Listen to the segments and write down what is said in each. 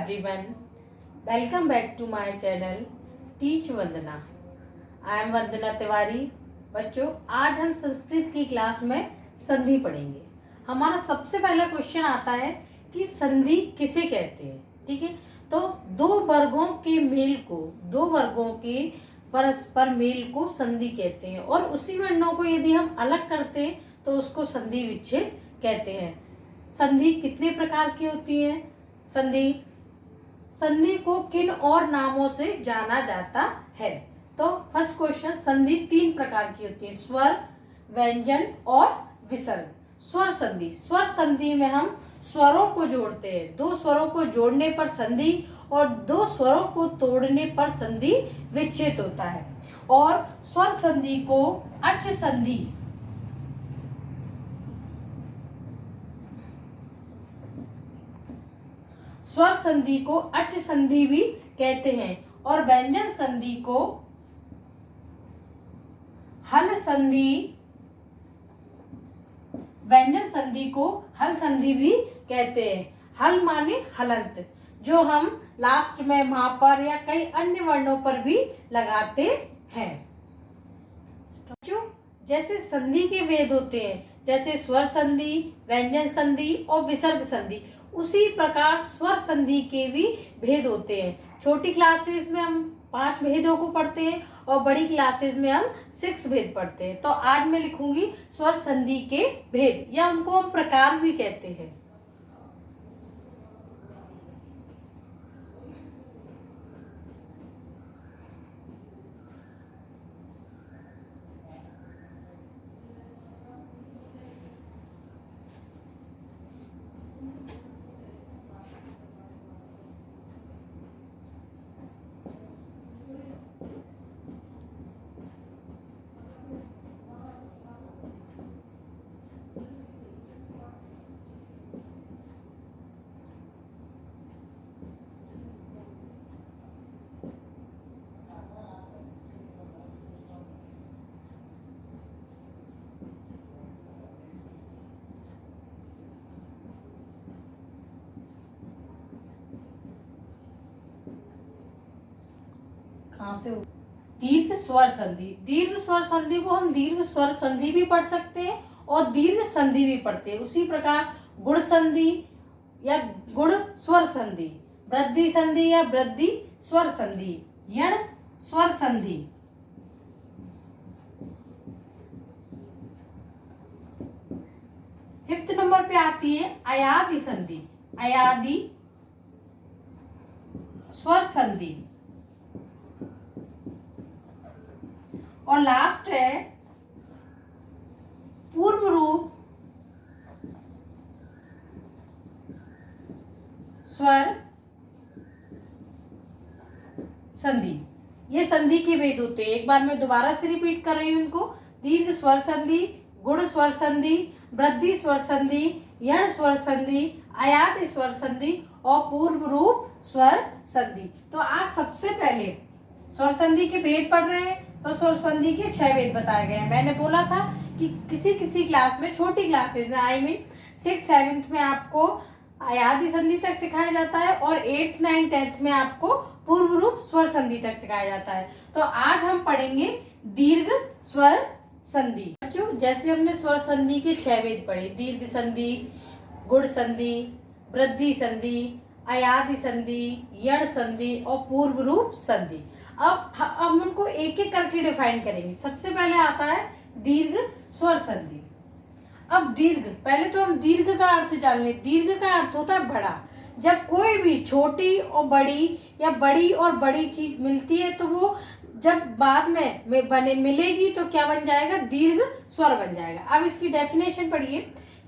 everyone. Welcome back to my channel Teach Vandana. I am Vandana Tiwari. बच्चों, आज हम संस्कृत की क्लास में संधि पढ़ेंगे. हमारा सबसे पहला क्वेश्चन आता है कि संधि किसे कहते हैं. ठीक है, तो दो वर्गों के परस्पर मेल को संधि कहते हैं और उसी वर्णों को यदि हम अलग करते हैं तो उसको संधि विच्छेद कहते हैं. संधि कितने प्रकार की होती है? संधि को किन और नामों से जाना जाता है? तो फर्स्ट क्वेश्चन, संधि तीन प्रकार की होती है, स्वर, व्यंजन और विसर्ग. स्वर संधि में हम स्वरों को जोड़ते हैं. दो स्वरों को जोड़ने पर संधि और दो स्वरों को तोड़ने पर संधि विच्छेद होता है. और स्वर संधि को अच संधि स्वर संधि को अच संधि भी कहते हैं और व्यंजन संधि को हल संधि भी कहते हैं. हल माने हलंत, जो हम लास्ट में वहां पर या कई अन्य वर्णों पर भी लगाते हैं. जैसे संधि के भेद होते हैं, जैसे स्वर संधि, व्यंजन संधि और विसर्ग संधि, उसी प्रकार स्वर संधि के भी भेद होते हैं. छोटी क्लासेस में हम 5 भेदों को पढ़ते हैं और बड़ी क्लासेस में हम 6 भेद पढ़ते हैं. तो आज मैं लिखूंगी स्वर संधि के भेद, या उनको हम प्रकार भी कहते हैं. दीर्घ स्वर संधि को हम दीर्घ स्वर संधि भी पढ़ सकते हैं और दीर्घ संधि भी पढ़ते हैं. उसी प्रकार गुण संधि या गुण स्वर संधि, वृद्धि संधि या वृद्धि स्वर संधि, यण स्वर संधि. फिफ्थ नंबर पे आती है अयादि संधि, अयादि स्वर संधि. और लास्ट है पूर्व रूप स्वर संधि. ये संधि के भेद होते हैं. एक बार मैं दोबारा से रिपीट कर रही हूं इनको. दीर्घ स्वर संधि, गुण स्वर संधि, वृद्धि स्वर संधि, यण स्वर संधि, अयादि स्वर संधि और पूर्व रूप स्वर संधि. तो आज सबसे पहले स्वर संधि के भेद पढ़ रहे हैं. तो स्वर संधि के 6 भेद बताए गए हैं. मैंने बोला था कि किसी क्लास में, छोटी क्लासेस में, I mean 6th 7th में आपको अयादि संधि तक सिखाया जाता है और 8th 9th 10th में आपको पूर्व रूप स्वर संधि तक सिखाया जाता है. तो आज हम पढ़ेंगे दीर्घ स्वर संधि. बच्चों, जैसे हमने स्वर संधि के 6 भेद पढ़े, दीर्घ संधि, गुण संधि, वृद्धि संधि, अयादि संधि, यण संधि और पूर्व रूप संधि. अब हम उनको एक एक करके डिफाइन करेंगे. सबसे पहले आता है दीर्घ स्वर संधि. अब दीर्घ, पहले तो हम दीर्घ का अर्थ जान लें. दीर्घ का अर्थ होता है बड़ा. जब कोई भी छोटी और बड़ी या बड़ी और बड़ी चीज मिलती है तो वो जब बाद में मिलेगी तो क्या बन जाएगा? दीर्घ स्वर बन जाएगा. अब इसकी डेफिनेशन पढ़िए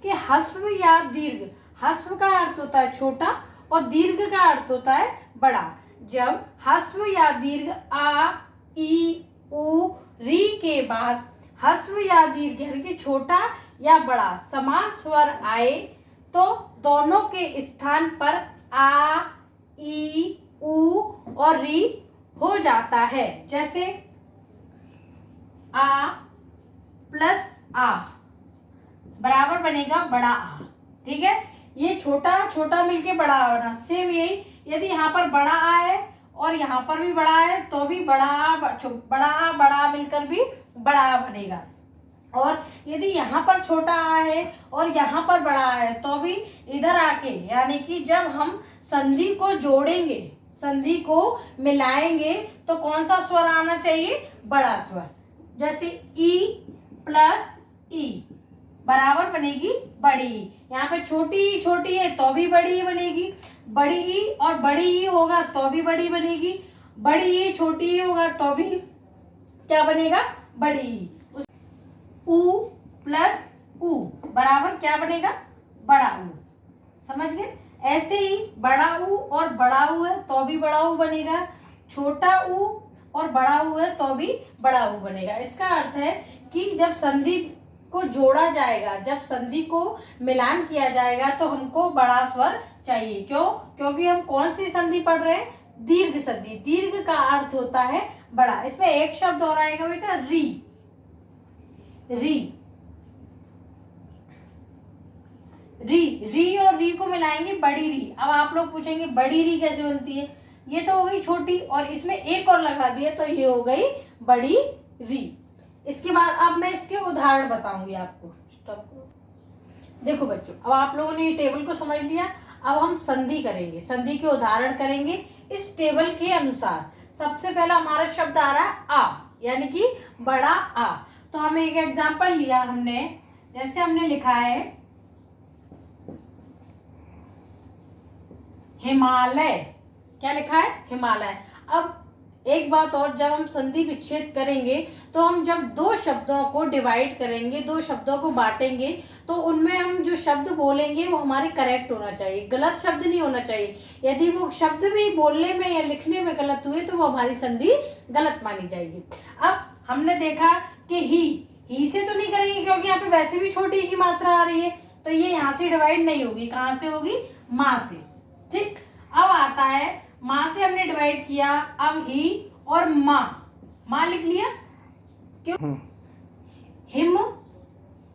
कि ह्रस्व या दीर्घ. ह्रस्व का अर्थ होता है छोटा और दीर्घ का अर्थ होता है बड़ा. जब ह्रस्व या दीर्घ आ, ई, उ, री के बाद ह्रस्व या दीर्घ यानी कि छोटा या बड़ा समान स्वर आए तो दोनों के स्थान पर आ, ई, उ और री हो जाता है. जैसे आ प्लस आ बराबर बनेगा बड़ा आ. ठीक है, ये छोटा छोटा मिलके बड़ा बना. सेम यही यदि यहाँ पर बड़ा आ है और यहाँ पर भी बड़ा है तो भी बड़ा मिलकर भी बड़ा बनेगा। और यदि यहाँ पर छोटा आ है और यहाँ पर बड़ा है तो भी इधर आके, यानी कि जब हम संधि को जोड़ेंगे, संधि को मिलाएंगे तो कौन सा स्वर आना चाहिए? बड़ा स्वर। जैसे ई प्लस ई बराबर बनेगी बड़ी ई। यहाँ पे छोटी है तो भी बड़ी ई बनेगी, बड़ी ई और बड़ी ई होगा तो भी बड़ी बनेगी, बड़ी ई छोटी ई होगा तो भी क्या बनेगा? बड़ी ई। ऊ प्लस ऊ बराबर क्या बनेगा? बड़ा ऊ। समझ गए? ऐसे ही बड़ा ऊ और बड़ा ऊ है तो भी बड़ा ऊ बनेगा, छोटा ऊ और बड़ा ऊ है तो भी बड़ा ऊ बनेगा। इसका अर्थ है कि जब संधि को जोड़ा जाएगा, जब संधि को मिलान किया जाएगा तो हमको बड़ा स्वर चाहिए। क्यों? क्योंकि हम कौन सी संधि पढ़ रहे हैं? दीर्घ संधि। दीर्घ का अर्थ होता है बड़ा। इसमें एक शब्द और आएगा बेटा, री। री री और री को मिलाएंगे बड़ी री। अब आप लोग पूछेंगे बड़ी री कैसे बनती है? ये तो हो गई छोटी और इसमें एक और लगा दिया तो ये हो गई बड़ी री। इसके बाद अब मैं इसके उदाहरण बताऊंगी आपको। देखो बच्चों, अब आप लोगों ने ये टेबल को समझ लिया। अब हम संधि करेंगे, संधि के उदाहरण करेंगे इस टेबल के अनुसार। सबसे पहला हमारा शब्द आ रहा है आ, यानी कि बड़ा आ। तो हम एक एग्जाम्पल लिया हमने, जैसे हमने लिखा है हिमालय। क्या लिखा है? हिमालय। अब एक बात और, जब हम संधि विच्छेद करेंगे तो हम जब दो शब्दों को डिवाइड करेंगे, दो शब्दों को बांटेंगे, तो उनमें हम जो शब्द बोलेंगे वो हमारे करेक्ट होना चाहिए, गलत शब्द नहीं होना चाहिए। यदि वो शब्द भी बोलने में या लिखने में गलत हुए तो वो हमारी संधि गलत मानी जाएगी। अब हमने देखा कि ही से तो नहीं करेंगे क्योंकि यहाँ पे वैसे भी छोटी की मात्रा आ रही है, तो ये यहाँ से डिवाइड नहीं होगी। कहाँ से होगी? माँ से। ठीक। अब आता है माँ से हमने डिवाइड किया, अब ही और माँ लिख लिया। क्यों? हिम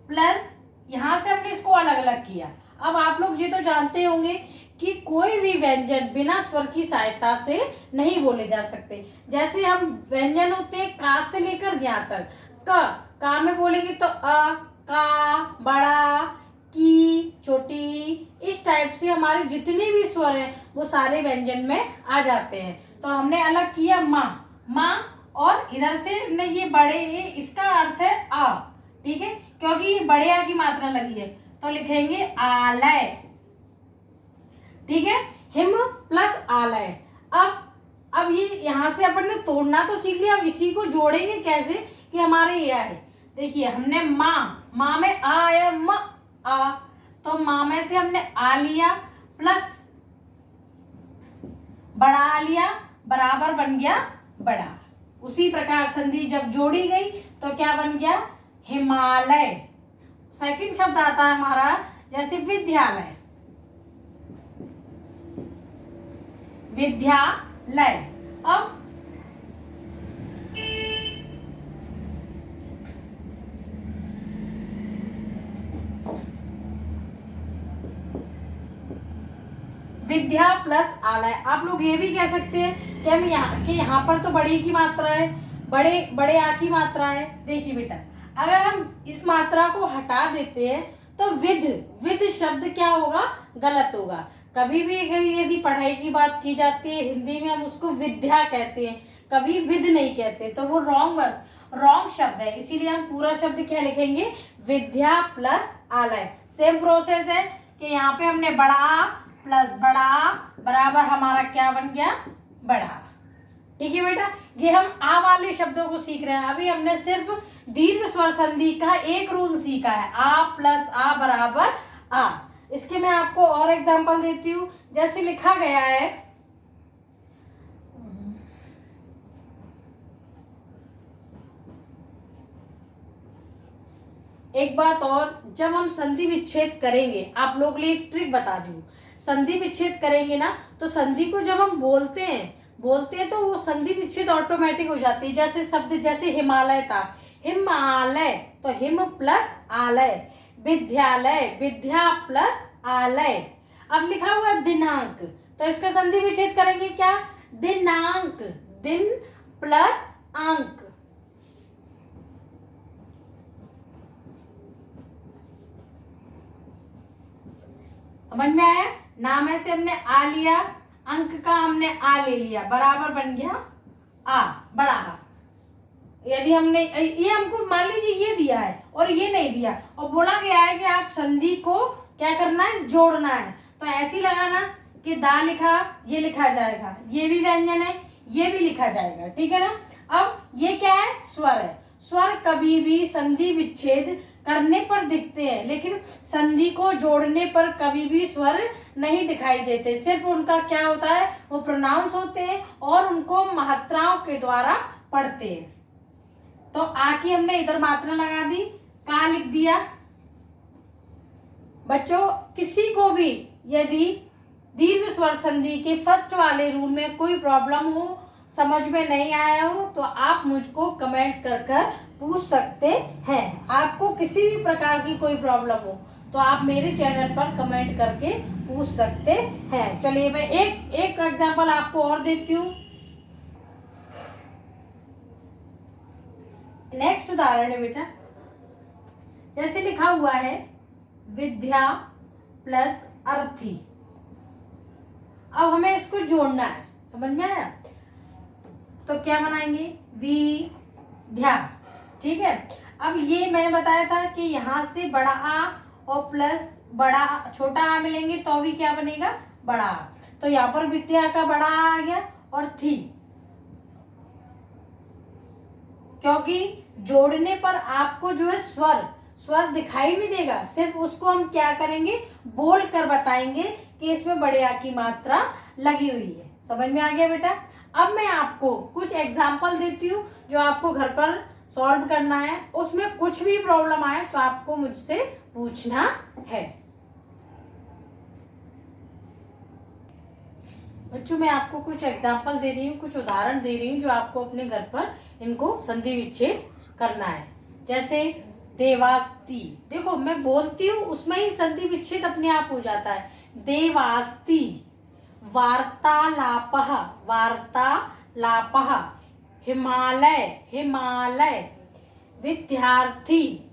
प्लस यहाँ से हमने इसको अलग अलग किया। अब आप लोग ये तो जानते होंगे कि कोई भी व्यंजन बिना स्वर की सहायता से नहीं बोले जा सकते। जैसे हम व्यंजन होते हैं का से लेकर ज्ञा तक। का में बोलेंगे तो अ, का, बड़ा, की, छोटी, इस टाइप से हमारे जितने भी स्वर हैं वो सारे व्यंजन में आ जाते हैं। तो हमने अलग किया माँ और इधर से हमने ये बड़े, इसका अर्थ है आ। ठीक है, क्योंकि ये बड़े आ की मात्रा लगी है तो लिखेंगे आलय। ठीक है, हिम प्लस आलय। अब ये यहाँ से अपन ने तोड़ना तो सीख लिया, अब इसी को जोड़ेंगे कैसे कि हमारे ये आए। देखिए हमने माँ में आ आया, आ, तो माँ में से हमने आ लिया प्लस बड़ा आ लिया, बराबर बन गया बड़ा। उसी प्रकार संधि जब जोड़ी गई तो क्या बन गया? हिमालय। सेकंड शब्द आता है हमारा जैसे विद्यालय। विद्यालय। अब विद्या प्लस आलय। आप लोग ये भी कह सकते हैं कि हम यहाँ पर तो बड़ी की मात्रा है, बड़े आ की मात्रा है। देखिए बेटा, अगर हम इस मात्रा को हटा देते हैं तो विद शब्द क्या होगा? गलत होगा। कभी भी यदि पढ़ाई की बात की जाती है हिंदी में हम उसको विद्या कहते हैं, कभी विद नहीं कहते, तो वो रॉन्ग शब्द है। इसीलिए हम पूरा शब्द क्या लिखेंगे? विद्या प्लस आलय। सेम प्रोसेस है कि यहाँ पे हमने बड़ा प्लस बड़ा बराबर हमारा क्या बन गया? बड़ा। ठीक है बेटा, ये हम आ वाले शब्दों को सीख रहे हैं। अभी हमने सिर्फ दीर्घ स्वर संधि का एक रूल सीखा है, आ प्लस आ बराबर आ। इसके मैं आपको और एग्जांपल देती हूँ। जैसे लिखा गया है एक बात और, जब हम संधि विच्छेद करेंगे, आप लोग के लिए एक ट्रिक बता दी हूँ। संधि विच्छेद करेंगे ना तो संधि को जब हम बोलते हैं तो वो संधि विच्छेद ऑटोमेटिक हो जाती है। जैसे शब्द जैसे हिमालय था, हिमालय, तो हिम प्लस आलय। विद्यालय, विद्या प्लस आलय। अब लिखा हुआ दिनांक, तो इसका संधि विच्छेद करेंगे क्या, दिनांक, दिन प्लस अंक। समझ में आया, नाम ऐसे हमने आ लिया, अंक का हमने आ ले लिया, बराबर बन गया आ, बड़ा आ। यदि हमने ये हमको मान लीजिए ये दिया है और ये नहीं दिया और बोला गया है कि आप संधि को क्या करना है, जोड़ना है, तो ऐसे ही लगाना कि दा लिखा, ये लिखा जाएगा, ये भी व्यंजन है, ये भी लिखा जाएगा, ठीक है ना। अब ये क्या है, स्वर है। स्वर कभी भी संधि विच्छेद करने पर दिखते हैं, लेकिन संधि को जोड़ने पर कभी भी स्वर नहीं दिखाई देते। सिर्फ उनका क्या होता है, वो प्रोनाउंस होते हैं और उनको मात्राओं के द्वारा पढ़ते हैं। तो आ की हमने इधर मात्रा लगा दी, का लिख दिया। बच्चों किसी को भी यदि दीर्घ स्वर संधि के फर्स्ट वाले रूल में कोई प्रॉब्लम हो, समझ में नहीं आया हो, तो आप मुझको कमेंट कर कर पूछ सकते हैं। आपको किसी भी प्रकार की कोई प्रॉब्लम हो तो आप मेरे चैनल पर कमेंट करके पूछ सकते हैं। चलिए मैं एक एग्जांपल आपको और देती हूँ। नेक्स्ट उदाहरण है बेटा, जैसे लिखा हुआ है विद्या प्लस अर्थी। अब हमें इसको जोड़ना है, समझ में आया, तो क्या बनाएंगे, विद्या, ठीक है। अब ये मैंने बताया था कि यहाँ से बड़ा आ और प्लस बड़ा छोटा आ मिलेंगे तो भी क्या बनेगा, बड़ा आ। तो यहाँ पर विद्या का बड़ा आ गया और थी, क्योंकि जोड़ने पर आपको जो है स्वर दिखाई नहीं देगा, सिर्फ उसको हम क्या करेंगे, बोल कर बताएंगे कि इसमें बड़े आ की मात्रा लगी हुई है। समझ में आ गया बेटा। अब मैं आपको कुछ एग्जाम्पल देती हूँ जो आपको घर पर सॉल्व करना है। उसमें कुछ भी प्रॉब्लम आए तो आपको मुझसे पूछना है। बच्चों मैं आपको कुछ एग्जाम्पल दे रही हूँ, कुछ उदाहरण दे रही हूँ जो आपको अपने घर पर इनको संधि विच्छेद करना है। जैसे देवास्ती, देखो मैं बोलती हूँ उसमें ही संधि विच्छेद अपने आप हो जाता है। देवास्ती, वार्तालापः, वार्तालापः, हिमालय, विद्यार्थी,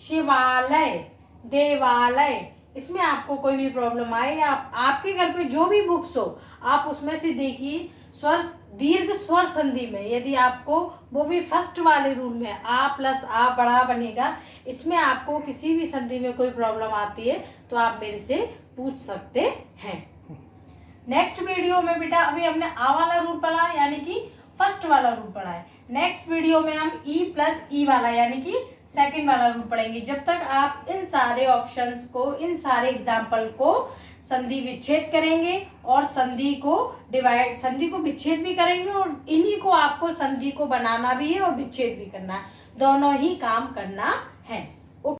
शिवालय, देवालय। इसमें आपको कोई भी प्रॉब्लम आए या आपके घर पे जो भी बुक्स हो आप उसमें से देखिए, स्वर दीर्घ स्वर संधि में यदि आपको वो भी फर्स्ट वाले रूल में आ प्लस आ बड़ा बनेगा, इसमें आपको किसी भी संधि में कोई प्रॉब्लम आती है तो आप मेरे से पूछ सकते हैं। नेक्स्ट वीडियो में बेटा अभी हमने आ वाला रूल पढ़ा यानी कि फर्स्ट वाला रूल पढ़ा है। नेक्स्ट वीडियो में हम ई प्लस ई वाला यानी कि सेकंड वाला रूल पढ़ेंगे। जब तक आप इन सारे ऑप्शंस को, इन सारे एग्जाम्पल को संधि विच्छेद करेंगे और संधि को विच्छेद भी करेंगे और इन्हीं को आपको संधि को बनाना भी है और विच्छेद भी करना है, दोनों ही काम करना है।